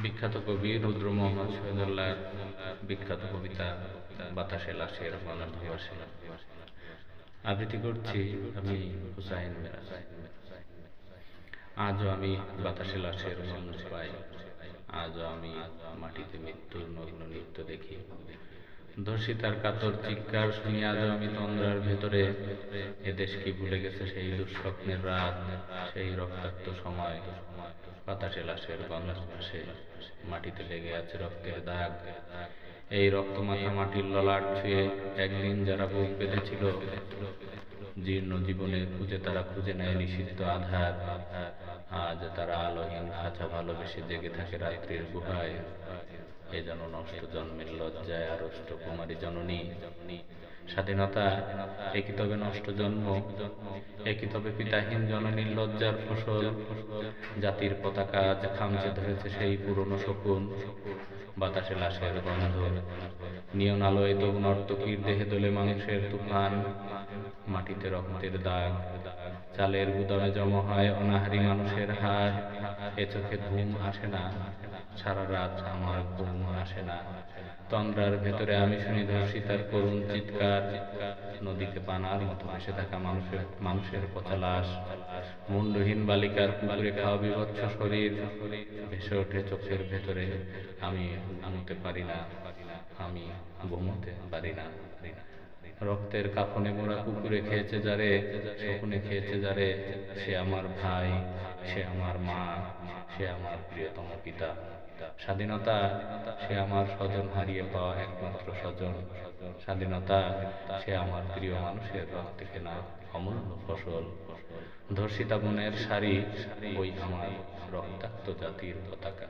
বিখ্যাত কবি রুদ্র মোহাম্মদ শহীদুল্লাহর বিখ্যাত কবিতা বাতাসে লাশের গন্ধ ভাসে। আবৃত্তি করছি আমি, হুসাইন মিরাজ। আজও আমি বাতাসে লাশের গন্ধ পাই, আজও আমি মাটিতে মৃত্যুর নগ্ন নৃত্য দেখি। ধর্ষিতার কাতর চিৎকার শুনি আজও আমি তন্দ্রার ভেতরে। এদেশ কি ভুলে গেছে সেই দুঃস্বপ্নের রাত, সেই রক্তাক্ত সময়। বাতাসে লাশের গন্ধ ভাসে, মাটিতে লেগে আছে রক্তের দাগ। এই রক্তমাখা মাটির ললাট ছুঁয়ে একদিন যারা বুক বেঁধেছিল, জীর্ণ জীবনের খুঁজে তারা খুঁজে নেয় নিষিদ্ধ আধার। আজ তারা আলোহীন খাঁচা ভালোবেসে জেগে থাকে রাত্রির গুহায়। এ যেন নষ্ট জন্মের লজ্জায় আড়ষ্ট কুমারী জননী। স্বাধীনতা একই তবে নষ্ট জন্ম, একই তবে পিতাহীন জননীর লজ্জার ফসল। জাতির পতাকা আজ খামচে ধরেছে সেই পুরনো শকুন। বাতাসে লাশের গন্ধ, নিয়ন আলোয় তরুণ নর্তকীর দেহে দোলে মানুষের তুফান। মাটিতে রক্তের দাগ, চালের গুদামে জমা হয় অনাহারী মানুষের হাড়। এ চোখে ঘুম আসে না, সারা রাত আমার ঘুম আসে না। তন্দ্রার ভেতরে আমি শুনি ধর্ষিতার করুণ চিৎকার। নদীতে পানার মতো ভেসে থাকা মানুষের পচা লাশ। মুন্ডহীন বালিকার পুকুরে খাওয়া বিভৎস শরীর ভেসে ওঠে চোখের ভেতরে। আমি ঘুমোতে পারি না, আমি ঘুমোতে পারি না। রক্তের কাফনে মোরা কুকুরে খেয়েছে যারে, শকুনে খেয়েছে যারে। সে আমার ভাই, সে আমার মা, সে আমার প্রিয়তম পিতা। স্বাধীনতা সে আমার স্বজন হারিয়ে পাওয়া একমাত্র স্বজন। স্বাধীনতা সে আমার প্রিয় মানুষের রক্তে কেনা অমূল্য ফসল। ধর্ষিতা বোনের শাড়ি, ওই আমার রক্তাক্ত জাতির পতাকা।